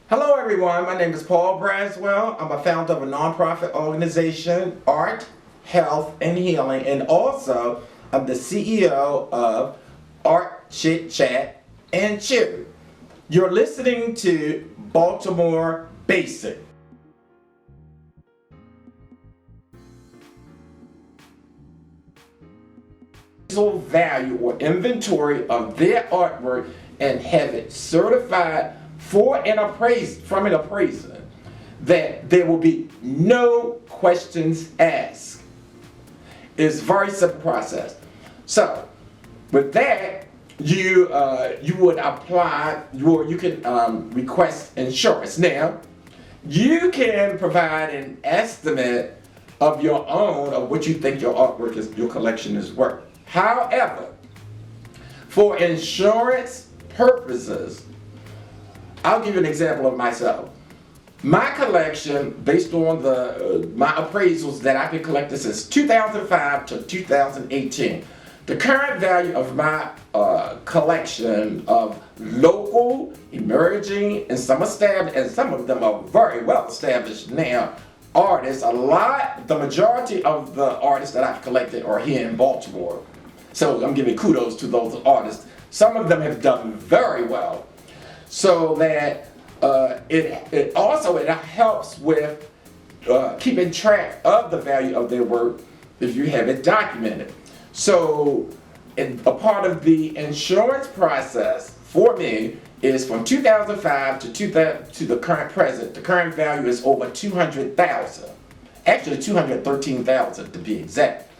Hello everyone, my name is Paul Braswell. I'm a founder of a nonprofit organization, Art, Health, and Healing, and also I'm the CEO of Art, Chit, Chat, and Chit. You're listening to Baltimore Basic. Value or inventory of their artwork and have it certified from an appraiser that there will be no questions asked. It's a very simple process. So with that, you would apply, you can request insurance. Now, you can provide an estimate of your own of what you think your artwork is, your collection is worth. However, for insurance purposes, I'll give you an example of myself. My collection, based on my appraisals that I've been collecting since 2005 to 2018, the current value of my collection of local, emerging, and some established, and some of them are very well established now, artists, the majority of the artists that I've collected are here in Baltimore. So I'm giving kudos to those artists. Some of them have done very well. So that it also helps with keeping track of the value of their work if you have it documented. So a part of the insurance process for me is from 2005 to the current present. The current value is over $200,000. Actually $213,000 to be exact.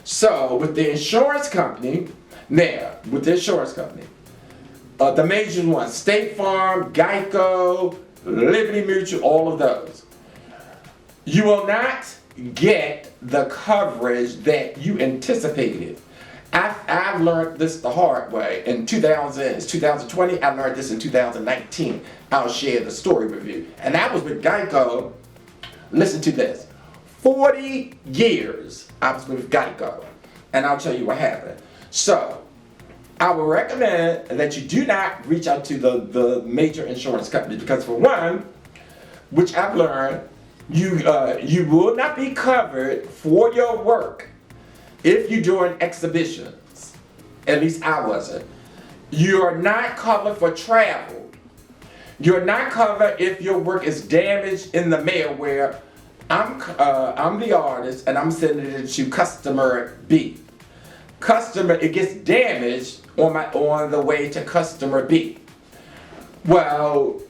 So with the insurance company, the major ones, State Farm, Geico, Liberty Mutual, all of those, you will not get the coverage that you anticipated. I've learned this the hard way. In 2020, I learned this in 2019. I'll share the story with you. And I was with Geico, listen to this, 40 years I was with Geico. And I'll tell you what happened. So, I would recommend that you do not reach out to the major insurance company because for one, which I've learned, you will not be covered for your work if you're doing exhibitions. At least I wasn't. You're not covered for travel. You're not covered if your work is damaged in the mail where I'm the artist and I'm sending it to customer B. It gets damaged on the way to customer B. Well,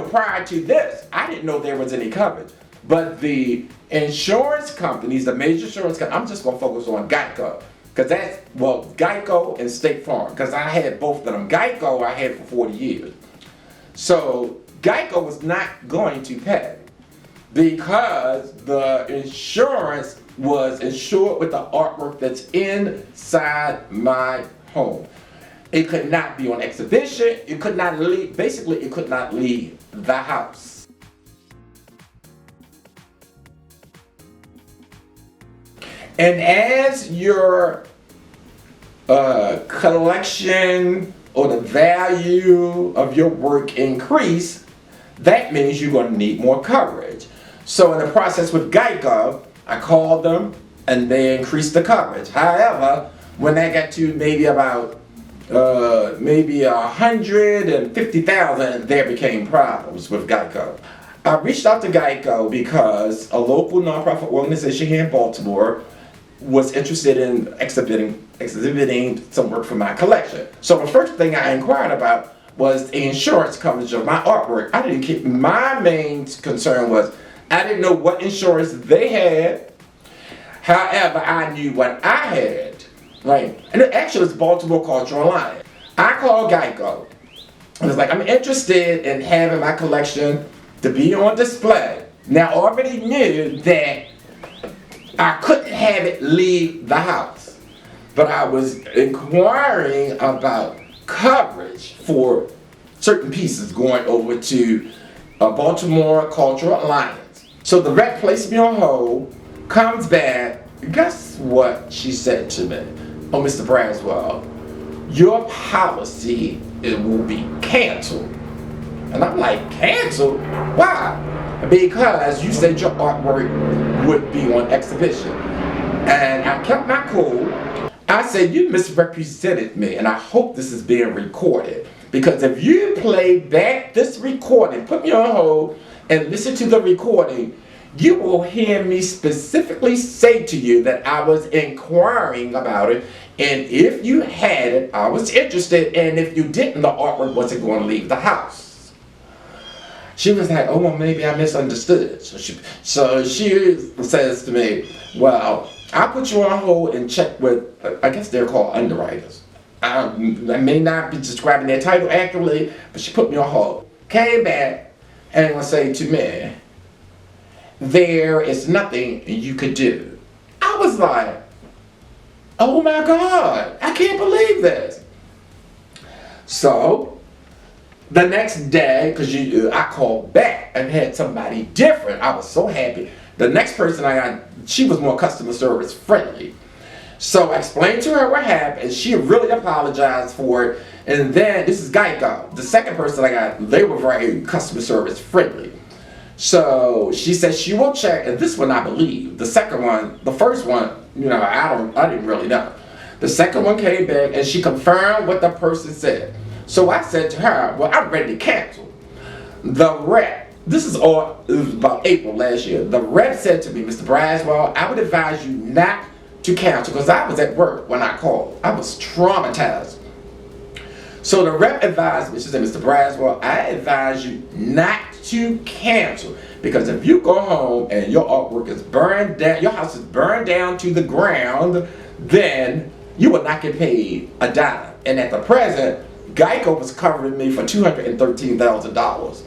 prior to this, I didn't know there was any coverage. But the insurance companies, the major insurance companies, I'm just going to focus on Geico. Geico and State Farm, because I had both of them. Geico I had for 40 years. So Geico was not going to pay because the insurance was insured with the artwork that's inside my home. It could not be on exhibition. It could not leave. Basically, it could not leave the house. And as your collection or the value of your work increase, that means you're going to need more coverage. So in the process with Geico, I called them and they increased the coverage. However, when I got to maybe about $150,000, there became problems with Geico. I reached out to Geico because a local nonprofit organization here in Baltimore was interested in exhibiting some work from my collection. So the first thing I inquired about was the insurance coverage of my artwork. My main concern was I didn't know what insurance they had. However, I knew what I had, right? And it actually was Baltimore Cultural Alliance. I called Geico. I was like, I'm interested in having my collection to be on display. Now, I already knew that I couldn't have it leave the house, but I was inquiring about coverage for certain pieces going over to Baltimore Cultural Alliance. So the rep placed me on hold, comes back, guess what she said to me? Oh, Mr. Braswell, your policy will be canceled. And I'm like, cancel? Why? Because you said your artwork would be on exhibition. And I kept my cool. I said, you misrepresented me, and I hope this is being recorded. Because if you play back this recording, put me on hold and listen to the recording, you will hear me specifically say to you that I was inquiring about it, and if you had it, I was interested, and if you didn't, the artwork wasn't going to leave the house. She was like, oh, well, maybe I misunderstood. So she says to me, well, I'll put you on hold and check with, I guess they're called underwriters. I may not be describing their title accurately, but she put me on hold. Came back and would say to me, there is nothing you could do. I was like, oh my God, I can't believe this. So the next day, because I called back and had somebody different, I was so happy. The next person I got, she was more customer service friendly. So I explained to her what happened, and she really apologized for it. And then, this is Geico. The second person I got, they were very customer service friendly. So she said she will check, and this one I believe. The second one, the first one, I didn't really know. The second one came back, and she confirmed what the person said. So I said to her, well, I'm ready to cancel. The rep, it was about April last year. The rep said to me, Mr. Braswell, I would advise you not to cancel, because I was at work when I called. I was traumatized. So the rep advised me, she said, Mr. Braswell, I advise you not to cancel, because if you go home and your artwork is burned down, your house is burned down to the ground, then you will not get paid a dime. And at the present, Geico was covering me for $213,000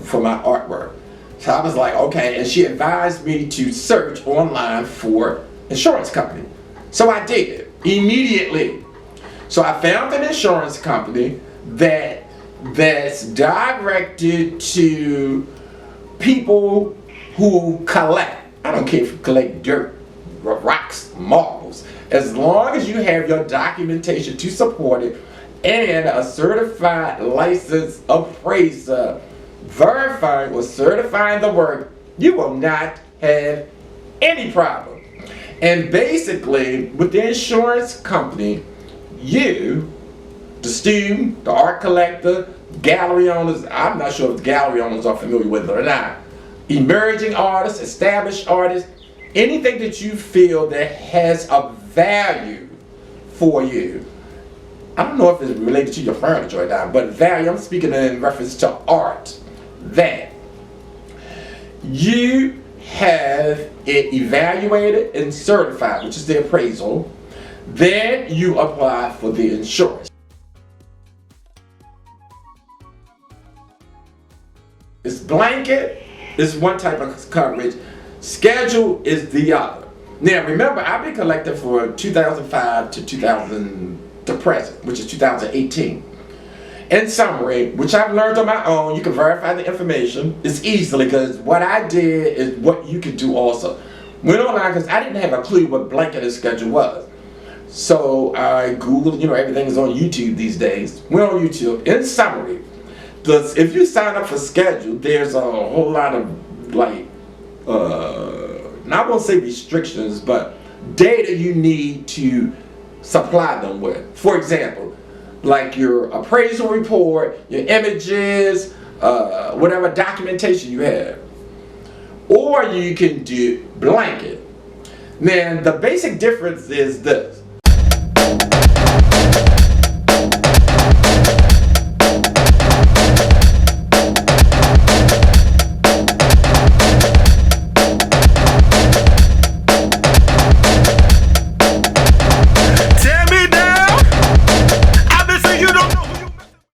for my artwork. So I was like, okay, and she advised me to search online for insurance company. So I did immediately. So I found an insurance company that's directed to people who collect. I don't care if you collect dirt, rocks, marbles. As long as you have your documentation to support it and a certified licensed appraiser verifying or certifying the work, you will not have any problem. And basically, with the insurance company, you, the student, the art collector, gallery owners, I'm not sure if the gallery owners are familiar with it or not, emerging artists, established artists, anything that you feel that has a value for you. I don't know if it's related to your furniture or not, but value, I'm speaking in reference to art, that you have it evaluated and certified, which is the appraisal, then you apply for the insurance. It's blanket is one type of coverage, schedule is the other. Now remember, I've been collecting for 2005 to present, which is 2018. In summary, which I've learned on my own, you can verify the information. It's easily, because what I did is what you can do also. Went online because I didn't have a clue what blanket and schedule was. So I Googled, everything is on YouTube these days. Went on YouTube. In summary, if you sign up for schedule, there's a whole lot of not gonna say restrictions, but data you need to supply them with. For example, like your appraisal report, your images, whatever documentation you have. Or you can do blanket. Now, the basic difference is this.